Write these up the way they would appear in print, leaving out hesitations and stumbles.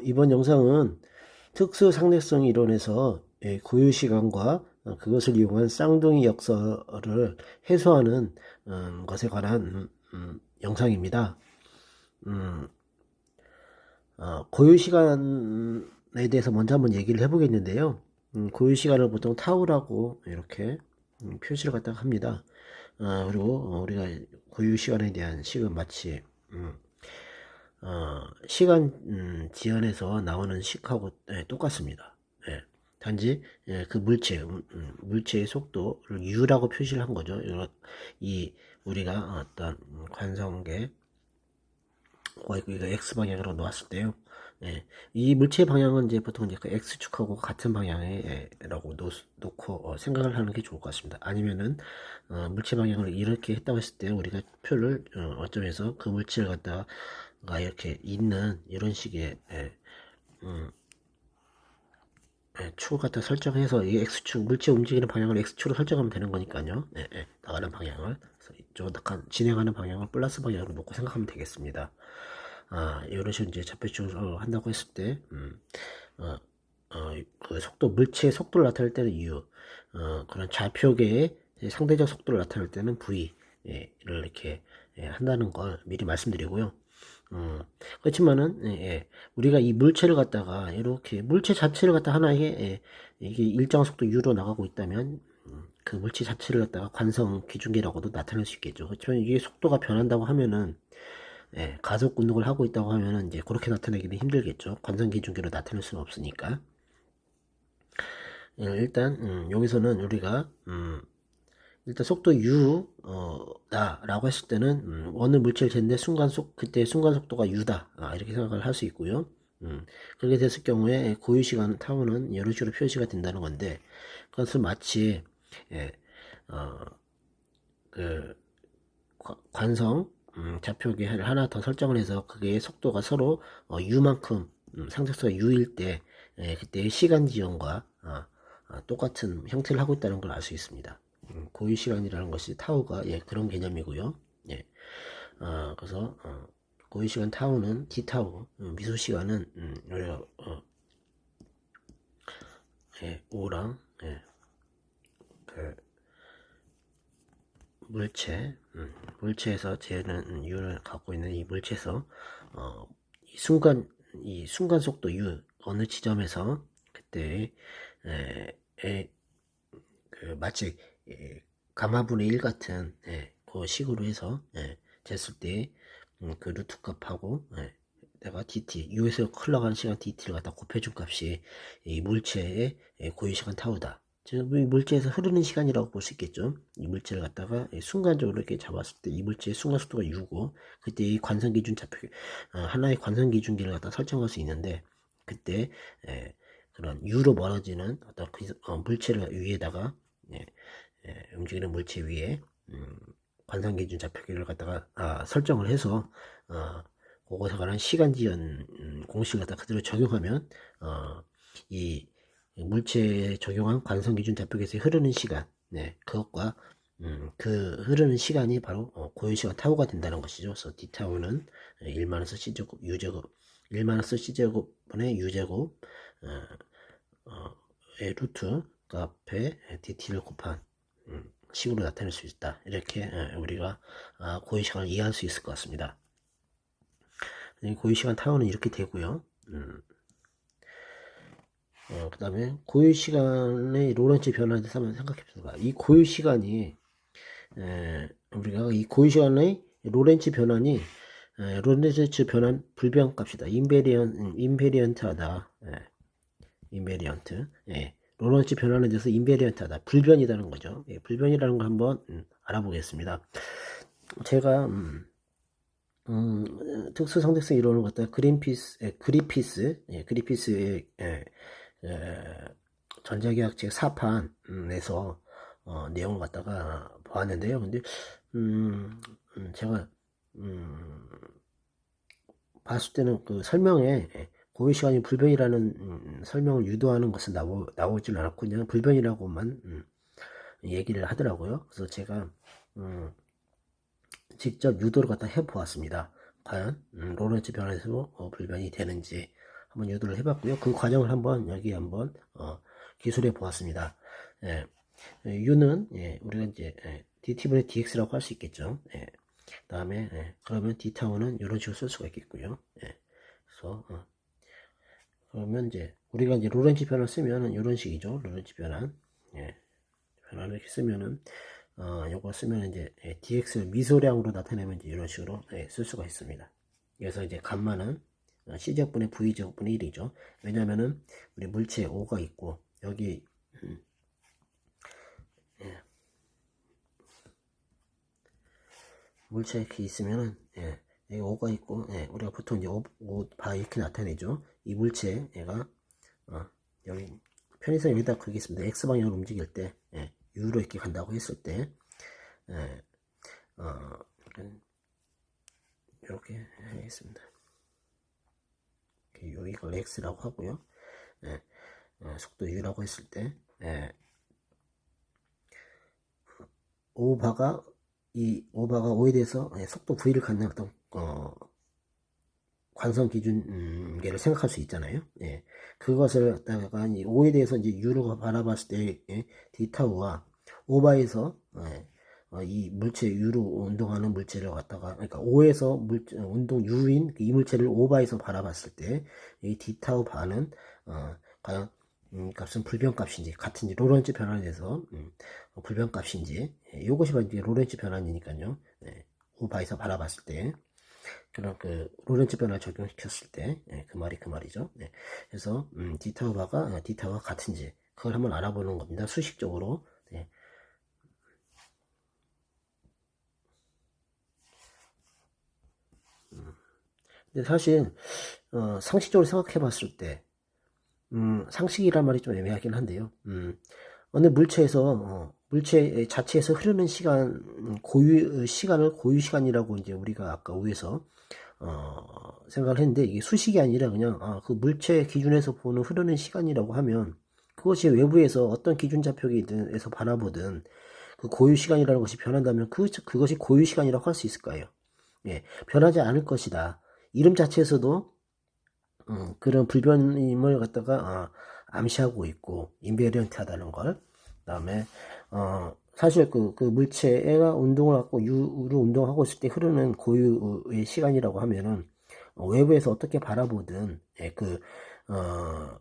이번 영상은 특수상대성 이론에서 고유시간과 그것을 이용한 쌍둥이 역설을 해소하는 것에 관한 영상입니다. 음, 고유시간에 대해서 먼저 한번 얘기를 해보겠는데요. 고유시간을 보통 타우라고 이렇게 표시를 갖다가 합니다. 그리고 우리가 고유시간에 대한 식은 마치 시간 지연에서 나오는 식하고 똑같습니다. 예. 단지 그 물체의 속도를 u라고 표시를 한 거죠. 이 우리가 어떤 관성계 이거 x 방향으로 놓았을 때요. 예. 이 물체 방향은 이제 보통 이제 그 x축하고 같은 방향에라고 놓고 생각을 하는 게 좋을 것 같습니다. 아니면은 물체 방향을 이렇게 했다고 했을 때 우리가 표를 어점에서 그 물체를 갖다가 이렇게 있는 이런 식의 축을 갖다 설정해서 이 x축 물체 움직이는 방향을 x축으로 설정하면 되는 거니까요. 나가는 방향을 진행하는 방향을 플러스 방향으로 놓고 생각하면 되겠습니다. 이런 식으로 이제 좌표축을 한다고 했을 때 그 속도 물체의 속도를 나타낼 때는 u, 그런 좌표계의 상대적 속도를 나타낼 때는 v를 이렇게 한다는 걸 미리 말씀드리고요. 그렇지만은 우리가 이 물체를 갖다가 이렇게 물체 자체를 갖다 하나의 이게 일정 속도 u로 나가고 있다면 그 물체 자체를 갖다가 관성 기준계라고도 나타낼 수 있겠죠. 그렇지만 이게 속도가 변한다고 하면은 가속 운동을 하고 있다고 하면은 이제 그렇게 나타내기는 힘들겠죠. 관성 기준계로 나타낼 수는 없으니까. 일단 여기서는 우리가 일단 속도 u 다라고 했을 때는 어느 물체를 쟀는데 그때 순간 속도가 u다 이렇게 생각을 할 수 있고요. 그렇게 됐을 경우에 고유 시간 타우는 이런 식으로 표시가 된다는 건데 그것은 마치 예, 어, 그 관성 좌표계를 하나 더 설정을 해서 그게 속도가 서로 u만큼 상속수가 u일 때 그때 시간 지연과 똑같은 형태를 하고 있다는 걸 알 수 있습니다. 고유 시간이라는 것이 타우가 그런 개념이고요. 예. 그래서 고유 시간 타우는 d 타우, 미소 시간은 우리가 5랑 그 물체에서 재는 u를 갖고 있는 이 물체에서 이 순간 속도 u 어느 지점에서 그때 마치 가마분의 1 같은 그 식으로 해서 쟀을 때 그 루트 값하고 내가 dt u에서 흘러가는 시간 dt를 갖다 곱해준 값이 이 물체의 고유 시간 타우다. 즉, 이 물체에서 흐르는 시간이라고 볼 수 있겠죠. 이 물체를 갖다가 순간적으로 이렇게 잡았을 때 이 물체의 순간 속도가 u고 그때 이 관성 기준 좌표 하나의 관성 기준기를 갖다 설정할 수 있는데 그때 그런 u로 멀어지는 어떤 물체를 위에다가 움직이는 물체 위에 관상 기준 좌표계를 갖다가 설정을 해서 그것에 관한 시간 지연 공식을 갖다 그대로 적용하면 이 물체에 적용한 관성 기준 좌표계에서 흐르는 시간 그것과 그 흐르는 시간이 바로 고유 시간 타우가 된다는 것이죠. 그래서 d 타우는 1마이너스 c제곱 u제곱 1마이너스 c제곱분의 u제곱 루트 값에 dt를 곱한 식으로 나타낼 수 있다. 이렇게 우리가 고유 시간을 이해할 수 있을 것 같습니다. 고유 시간 타워는 이렇게 되고요. 그 다음에 고유 시간의 로렌츠 변화에 대해서 한번 생각해 봅시다. 이 고유 시간이 우리가 이 고유 시간의 로렌츠 변환이 로렌츠 변환 불변값이다. 인베리언트하다. 인베리언트. 로렌츠 변환에 대해서 인베리언트하다. 불변이라는 거죠. 불변이라는 걸 한번 알아보겠습니다. 제가 특수상대성 이론을 갖다가 그리피스의 전자계학 책 4판에서 내용을 갖다가 보았는데요. 근데 제가 봤을 때는 그 설명에 고유 시간이 불변이라는 설명을 유도하는 것은 나오질 않았고 그냥 불변이라고만 얘기를 하더라고요. 그래서 제가 직접 유도를 갖다 해보았습니다. 과연 로렌츠 변환에서 불변이 되는지 한번 유도를 해봤고요. 그 과정을 한번 여기 한번 기술해 보았습니다. 예, U는 우리가 이제 DT분의 DX라고 할 수 있겠죠. 그 다음에 그러면 D타우는 이런 식으로 쓸 수가 있겠고요. 그래서 그러면 이제 우리가 이제 로렌츠 변환 쓰면은 이런 식이죠. 로렌츠 변환. 변환을 이렇게 쓰면은 요거 쓰면 이제 dx를 미소량으로 나타내면 이제 이런 식으로 쓸 수가 있습니다. 그래서 이제 감마는 c제곱분의 v제곱분의 1이죠. 왜냐면은 우리 물체에 5가 있고 여기 물체에 이렇게 있으면은 여기 5가 있고 우리가 보통 이제 5바 이렇게 나타내죠. 이 물체 얘가 여기 편의상 여기다 그리겠습니다. x방향으로 움직일 때 u로 이렇게 간다고 했을 때 이렇게 하겠습니다. 이걸 x라고 하고요. 속도 u라고 했을 때 5바가 5에 대해서 속도 v를 갖는 어떤 관성 기준계를 생각할 수 있잖아요. 그것을 갖다가 5에 대해서 이제 u로 바라봤을 때 d타우와 5바에서 이 물체 u로 운동하는 물체를 갖다가 그러니까 5에서 운동 u인 이 물체를 5바에서 바라봤을 때 이 d타우 바는 과연 값은 불변값인지 같은지 로렌츠 변환에 대해서 불변값인지 이것이 바로 이제 로렌츠 변환이니까요. 5바에서 바라봤을 때 그런 그 로렌츠 변화 적용시켰을 때 그 말이 그 말이죠. 그래서 d타우 바가 d타우와 같은지 그걸 한번 알아보는 겁니다. 수식적으로. 근데 사실 상식적으로 생각해 봤을 때 상식이란 말이 좀 애매하긴 한데요. 어느 물체에서 물체 자체에서 흐르는 시간 시간을 고유 시간이라고 이제 우리가 아까 위에서 생각을 했는데 이게 수식이 아니라 그냥 그 물체 기준에서 보는 흐르는 시간이라고 하면 그것이 외부에서 어떤 기준 좌표기에서 바라보든 그 고유 시간이라는 것이 변한다면 그것이 고유 시간이라고 할 수 있을까요? 변하지 않을 것이다. 이름 자체에서도 그런 불변임을 갖다가 암시하고 있고 인베리언트하다는 걸. 그다음에 사실 그 물체가 운동을 하고 유로 운동하고 있을 때 흐르는 고유의 시간이라고 하면은 외부에서 어떻게 바라보든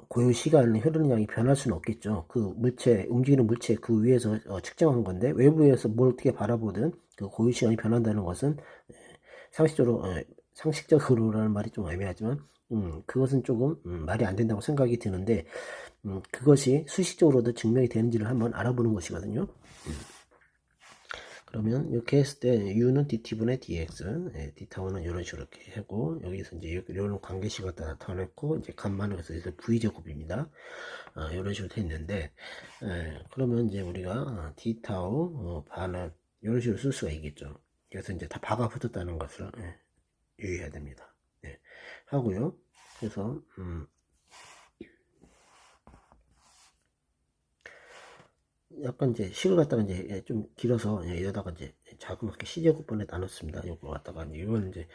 고유 시간에 흐르는 양이 변할 수는 없겠죠. 그 물체 움직이는 물체 그 위에서 측정한 건데 외부에서 뭘 어떻게 바라보든 그 고유 시간이 변한다는 것은 상식적으로라는 말이 좀 애매하지만 그것은 조금 말이 안 된다고 생각이 드는데 그것이 수식적으로도 증명이 되는지를 한번 알아보는 것이거든요. 그러면 이렇게 했을 때 u는 dt분의 dx, d타우는 이런 식으로 이렇게 하고 여기서 이제 이런 관계식을 나타냈고 이제 감마는 그래서 v제곱입니다. 이런 식으로 돼 있는데 그러면 이제 우리가 d타우 바는 이런 식으로 쓸 수가 있겠죠. 그래서 이제 다 바가 붙었다는 것을 유의해야 됩니다. 하고요. 그래서 약간 이제 식을 갖다가 이제 좀 길어서 여기다가 이제 자그맣게 c제곱분에 나눴습니다. 이거 갖다가 이건 이제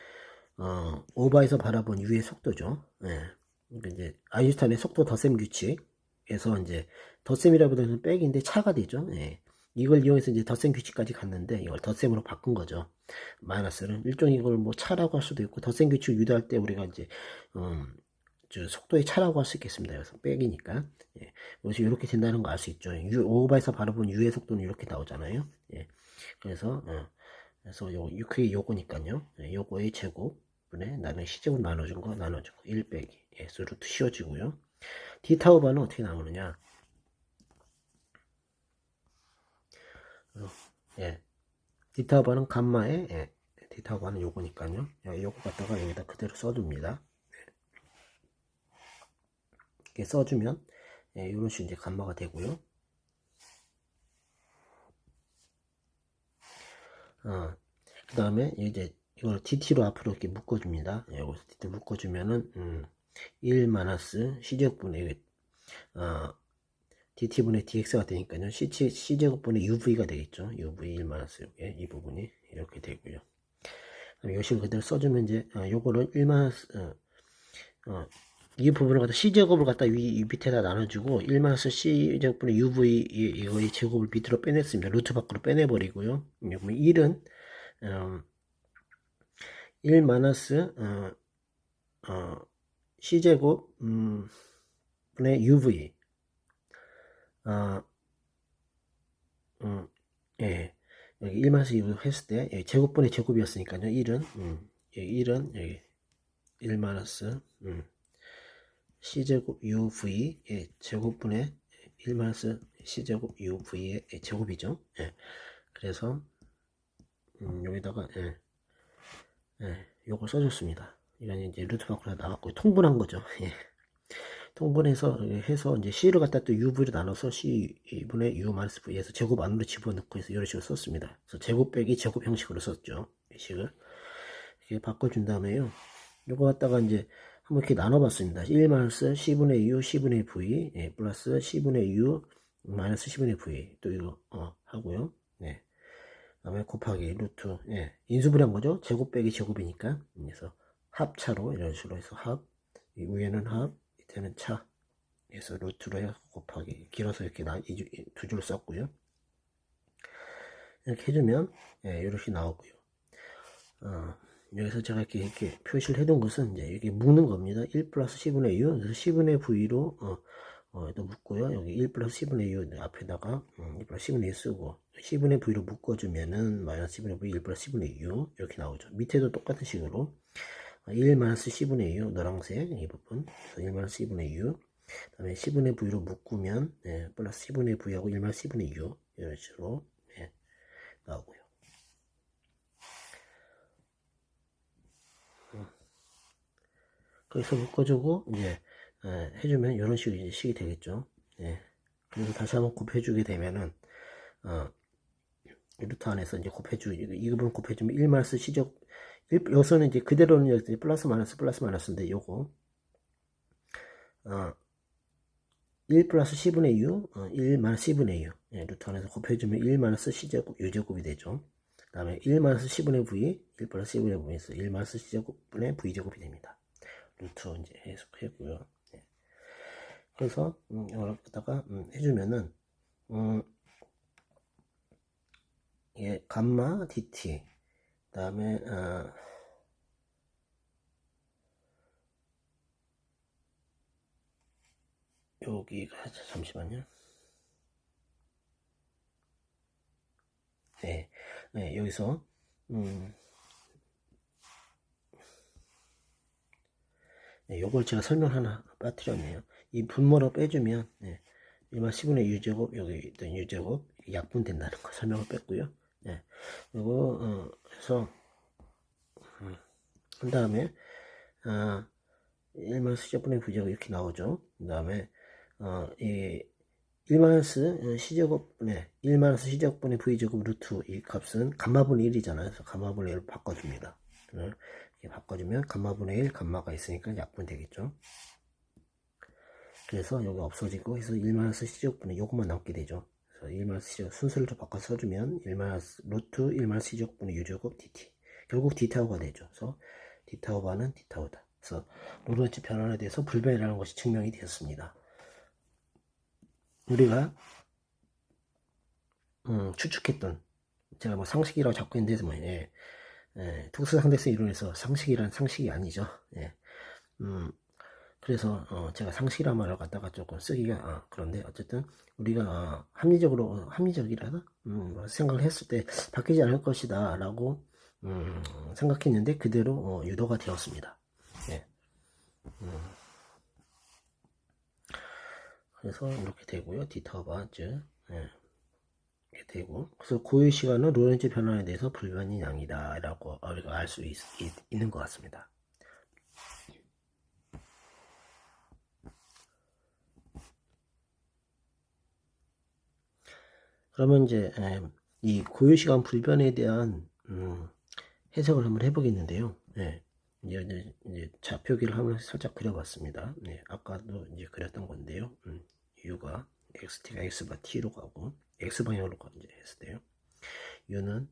5바에서 바라본 u의 속도죠. 그러니까 이제 아인슈타인의 속도 덧셈 규칙에서 이제 덧셈이라고 해서 백인데 차가 되죠. 이걸 이용해서 이제 덧셈 규칙까지 갔는데 이걸 덧셈으로 바꾼 거죠. 마이너스는 일종의 이걸 뭐 차라고 할 수도 있고 덧셈 규칙 유도할 때 우리가 이제 속도의 차라고 할 수 있겠습니다. 그래서 백이니까 이것이 이렇게 된다는 거 알 수 있죠. 5바에서 바라본 u의 속도는 이렇게 나오잖아요. 그래서 그게 요거니까요. 요거의 제곱분에 나는 c제곱 나눠준 거 1 빼기 루트 씌워지고요. d타우 바는 어떻게 나오느냐? d타우 바는 감마에 d타우 바는 요거니까요. 요거 갖다가 여기다 그대로 써줍니다. 이렇게 써주면 이런 식으로 이제 감마가 되고요. 그 다음에 이제 이걸 dt로 앞으로 이렇게 묶어줍니다. 여기서 dt 묶어주면은 1 마이너스 c제곱분의 dt분의 dx가 되니까요. c제곱분의 uv가 되겠죠. uv 1 마이너스 이 부분이 이렇게 되고요. 그다음에 이 식을 그대로 써주면 이제 요거를 1 마이너스 이 부분을 갖다 C제곱을 갖다 밑에다 나눠주고 1마이너스 C제곱분의 UV 이거의 제곱을 밑으로 빼냈습니다. 루트 밖으로 빼내버리고요. 그러면 1은 1 마이너스 C제곱 분의 UV 예. 여기 1 마이너스 UV 했을 때 여기 제곱분의 제곱이었으니까요. 1은 여기 1은 여기 1 마이너스 C제곱 UV 의 제곱분의 1 마이너스 C제곱 UV의 제곱이죠. 예. 그래서 여기다가 요걸 써줬습니다. 이건 이제 루트 밖으로 나왔고 통분한 거죠. 예. 통분해서 해서 이제 C를 갖다 또 UV로 나눠서 C분의 U 마이너스 V에서 제곱 안으로 집어넣고 해서 이런 식으로 썼습니다. 그래서 제곱 빼기 제곱 형식으로 썼죠. 이 식을 이렇게 바꿔준 다음에요. 요거 갖다가 이제 한번 이렇게 나눠봤습니다. 1 마이너스 C분의 U C분의 V 플러스 C분의 U 마이너스 C분의 V 또 이거 하고요. 네. 다음에 곱하기 루트 인수분해한 거죠. 제곱 빼기 제곱이니까 그래서 합차로 이런 식으로 해서 합 위에는 합 밑에는 차 그래서 루트로 해서 곱하기 길어서 이렇게 두 줄 썼고요. 이렇게 해주면 이렇게 나오고요. 여기서 제가 이렇게 표시를 해둔 것은 이제 이렇게 묶는 겁니다. 1 플러스 C분의 U 그래서 C분의 V로 또 묶고요. 여기 1 플러스 C분의 U 앞에다가 1 플러스 C분의 U 쓰고 C분의 V로 묶어주면은 마이너스 C분의 V 1 플러스 C분의 U 이렇게 나오죠. 밑에도 똑같은 식으로 1 마이너스 C분의 U 노란색 이 부분 1 마이너스 C분의 U 그 다음에 C분의 V로 묶으면 플러스 C분의 V하고 1 마이너스 C분의 U 이런 식으로 나오고요. 거기서 묶어주고 이제 해주면 이런 식으로 이제 식이 되겠죠. 그래서 다시 한번 곱해주게 되면은 루트 안에서 이제 이 부분 곱해주면 1 마이너스 C제곱 여기서는 이제 그대로는 이제 플러스 마이너스인데 요거 1 플러스 C분의 U 1 마이너스 C분의 U 루트 안에서 곱해주면 1 마이너스 C제곱 U제곱이 되죠. 그 다음에 1 마이너스 C분의 V 1 플러스 C분의 V에서 1 마이너스 C제곱분의 V제곱이 됩니다. 루트 이제 해석했고요. 그래서 여기다가 해주면은 예, 감마 dt 그 다음에 여기가 잠시만요. 여기서 요걸 제가 설명 하나 빠뜨렸네요. 이 분모로 빼주면 1만 10분의 U제곱 여기 있던 U제곱 약분 된다는 거 설명을 뺐고요. 요거 해서 한 다음에 1만 C제곱분의 V제곱 이렇게 나오죠. 그 다음에 이 1마이너스 C제곱분의 1마이너스 C제곱분의 V제곱 루트 이 값은 감마분의 1이잖아요. 그래서 감마분의 1을 바꿔줍니다. 이렇게 바꿔주면 감마분의 1 감마가 있으니까 약분 되겠죠. 그래서 여기 없어지고 해서 1마이너스 C제곱분의 요것만 남게 되죠. 그래서 1마이너스 C제곱 순서를 좀 바꿔서 써주면 1마이너스 루트 1마이너스 C제곱분의 U제곱 dt 결국 d타우가 되죠. 그래서 d타우바는 d타우다. 그래서 로렌츠 변환에 대해서 불변이라는 것이 증명이 되었습니다. 우리가 추측했던 제가 뭐 상식이라고 자꾸 했는데 뭐 특수상대성 이론에서 상식이란 상식이 아니죠. 그래서 제가 상식이란 말을 갖다가 조금 쓰기가 그런데 어쨌든 우리가 합리적이라나 생각을 했을 때 바뀌지 않을 것이다 라고 생각했는데 그대로 유도가 되었습니다. 그래서 이렇게 되고요. 디터바 즉 이렇게 되고 그래서 고유 시간은 로렌츠 변환에 대해서 불변이 양이다 라고 우리가 알 수 있는 것 같습니다. 그러면 이제 이 고유 시간 불변에 대한 해석을 한번 해보겠는데요. 이제 좌표기를 한번 살짝 그려봤습니다. 아까도 이제 그렸던 건데요. U가 XT가 X바 T로 가고 X방향으로 이제 했을 때요. U는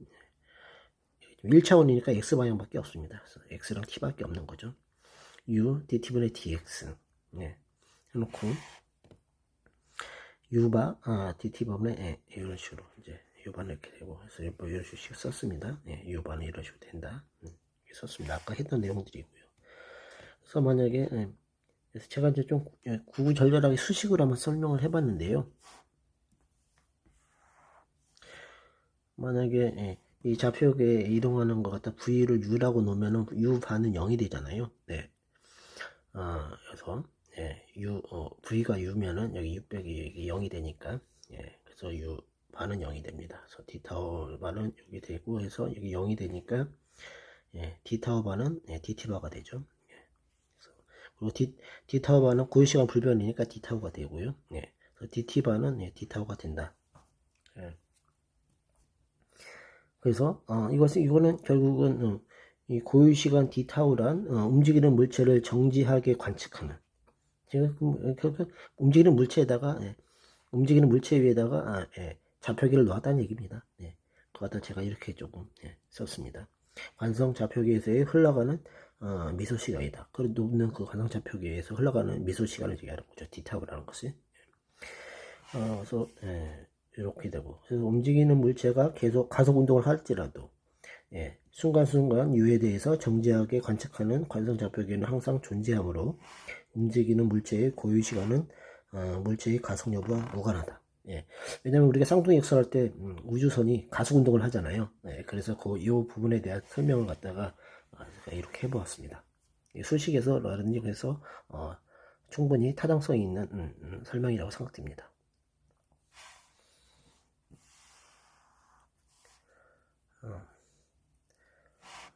1차원이니까 X방향밖에 없습니다. 그래서 X랑 T밖에 없는 거죠. U, DT분의 DX. 예, 해놓고 U바 DT번에 이런 식으로 이제 U바는 이렇게 되고 해서 뭐 이런 식으로 썼습니다. U바는 이런 식으로 된다. 썼습니다. 아까 했던 내용들이고요. 그래서 만약에 그래서 제가 이제 좀 구구절절하게 수식으로 한번 설명을 해봤는데요. 만약에 이 좌표계에 이동하는 것 같다 V를 U라고 놓으면은 U반은 0이 되잖아요. 네. 그래서 V가 U면은 여기 600이 0이 되니까 그래서 U 반은 0이 됩니다. 그래서 D타워 반은 여기 되고 해서 여기 0이 되니까 D타워 반은 DT바가 되죠. 그리고 D타워 반은 고유시간 불변이니까 D타워가 되고요. 그래서 DT반은 D타워가 된다. 그래서 이거는 결국은 이 고유시간 D타우란 움직이는 물체를 정지하게 관측하는 움직이는 물체에다가 움직이는 물체 위에다가 좌표기를 놨다는 얘기입니다. 그거 제가 이렇게 조금 썼습니다. 관성 좌표기에서의 흘러가는 미소시간이다. 그 높는 그 관성 좌표기에서 흘러가는 미소시간을 얘기하는 거죠. D타우라는 것이. 그래서 이렇게 되고 그래서 움직이는 물체가 계속 가속 운동을 할지라도 순간순간 U에 대해서 정지하게 관측하는 관성 좌표기는 항상 존재하므로 움직이는 물체의 고유 시간은 물체의 가속 여부와 무관하다. 왜냐면 우리가 쌍둥이 역설할 때 우주선이 가속 운동을 하잖아요. 그래서 이 부분에 대한 설명을 갖다가 이렇게 해보았습니다. 수식에서라든지 그래서 충분히 타당성이 있는 설명이라고 생각됩니다.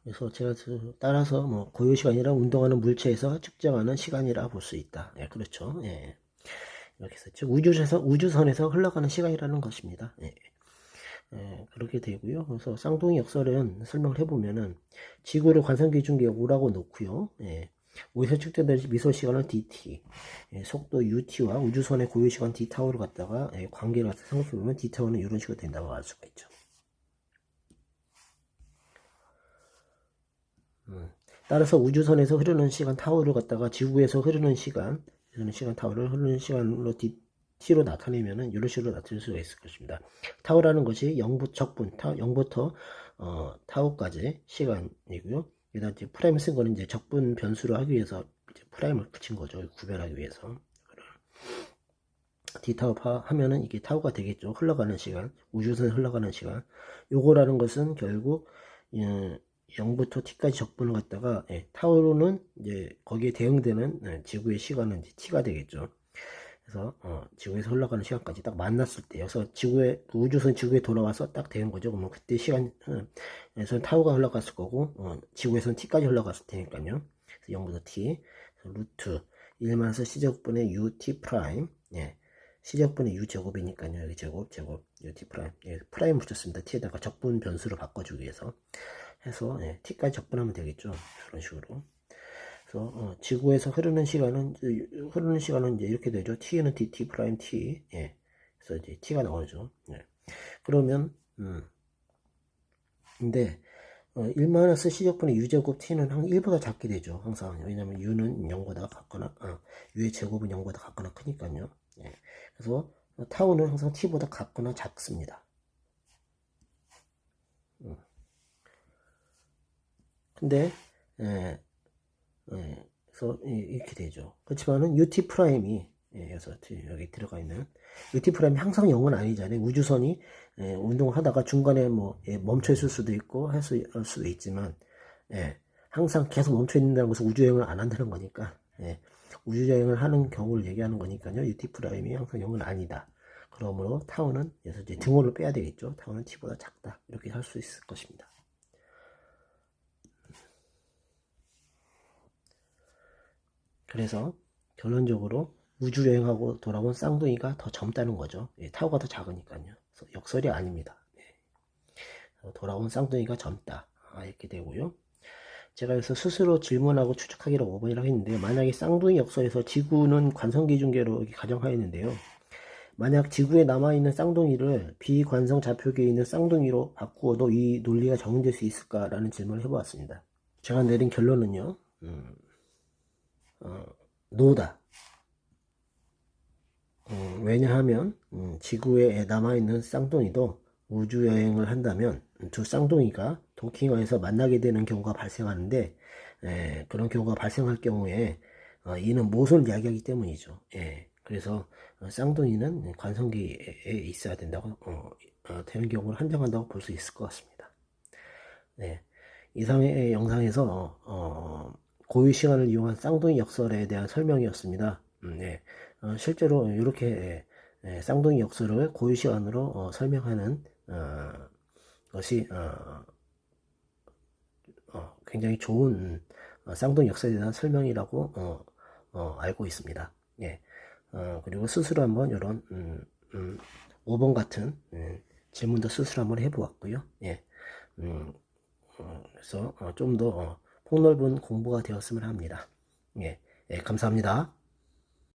그래서 제가 따라서 뭐 고유 시간이라 운동하는 물체에서 측정하는 시간이라 볼 수 있다. 그렇죠. 이렇게 썼죠. 우주선에서 흘러가는 시간이라는 것입니다. 그렇게 되고요. 그래서 쌍둥이 역설은 설명을 해보면은 지구를 관성기준기에 O라고 놓고요. O에서 측정되는 미소 시간은 dt, 속도 ut와 우주선의 고유 시간 d타워를 갖다가 관계를 생각해보면 d타워는 이런 식으로 된다고 알 수가 있죠. 따라서 우주선에서 흐르는 시간 타워를 갖다가 지구에서 흐르는 시간 타워를 흐르는 시간으로 t로 나타내면은 이런 식으로 나타낼 수가 있을 것입니다. 타워라는 것이 0부터 타워까지 시간이고요. 일단 이제 프라임 쓴 거는 이제 적분 변수로 하기 위해서 이제 프라임을 붙인 거죠. 구별하기 위해서. D타워 하면은 이게 타워가 되겠죠. 흘러가는 시간, 우주선에 흘러가는 시간. 요거라는 것은 결국 0부터 t까지 적분을 갖다가 타워로는 이제 거기에 대응되는 지구의 시간은 이제 t가 되겠죠. 그래서 지구에서 흘러가는 시간까지 딱 만났을 때, 그래서 우주선 지구에 돌아와서 딱 되는 거죠. 그러면 그때 시간에서 타워가 흘러갔을 거고 지구에서는 t까지 흘러갔을 테니까요. 그래서 0부터 t, 루트 1만서 c제곱분의 ut 프라임, c제곱분의 u 제곱이니까요. 여기 제곱 ut 프라임, 프라임 붙였습니다. t에다가 적분 변수로 바꿔주기 위해서. 해서 t까지 적분하면 되겠죠. 이런 식으로. 그래서 지구에서 흐르는 시간은 이제 이렇게 되죠. t는 dt 프라임 t. 그래서 이제 t가 나오죠. 그러면 근데 1마이너스 c제곱분의 u제곱 t는 항상 1보다 작게 되죠. 항상. 왜냐면 u는 0보다 같거나 u의 제곱은 0보다 같거나 크니까요. 그래서 타우는 항상 t보다 같거나 작습니다. 근데 그래서 이렇게 되죠. 그렇지만은 UT 프라임이 그래서 여기 들어가 있는 UT 프라임이 항상 0은 아니잖아요. 우주선이 운동을 하다가 중간에 뭐 멈춰 있을 수도 있고 할 수도 있지만 항상 계속 멈춰 있는다는 것은 우주여행을 안 한다는 거니까 우주여행을 하는 경우를 얘기하는 거니까요. UT 프라임이 항상 0은 아니다. 그러므로 타우는 그래서 이제 등호를 빼야 되겠죠. 타우는 t보다 작다. 이렇게 할 수 있을 것입니다. 그래서 결론적으로 우주여행하고 돌아온 쌍둥이가 더 젊다는 거죠. 타워가 더 작으니까요. 그래서 역설이 아닙니다. 돌아온 쌍둥이가 젊다. 이렇게 되고요. 제가 여기서 스스로 질문하고 추측하기로 5번이라고 했는데요. 만약에 쌍둥이 역설에서 지구는 관성기준계로 가정하였는데요. 만약 지구에 남아있는 쌍둥이를 비관성 좌표계에 있는 쌍둥이로 바꾸어도 이 논리가 적용될 수 있을까라는 질문을 해보았습니다. 제가 내린 결론은요. 노다. 왜냐하면 지구에 남아있는 쌍둥이도 우주여행을 한다면 두 쌍둥이가 도킹어에서 만나게 되는 경우가 발생하는데, 그런 경우가 발생할 경우에 이는 모순을 이야기하기 때문이죠. 그래서 쌍둥이는 관성기에 있어야 된다고 되는 경우를 한정한다고 볼 수 있을 것 같습니다. 네, 이상의 영상에서 고유 시간을 이용한 쌍둥이 역설에 대한 설명이었습니다. 네, 실제로 이렇게 쌍둥이 역설을 고유 시간으로 설명하는 것이 굉장히 좋은 쌍둥이 역설에 대한 설명이라고 알고 있습니다. 예. 그리고 스스로 한번 이런 5번 같은 질문도 스스로 한번 해보았고요. 예. 그래서 좀 더 폭넓은 공부가 되었으면 합니다. 예. 예, 감사합니다.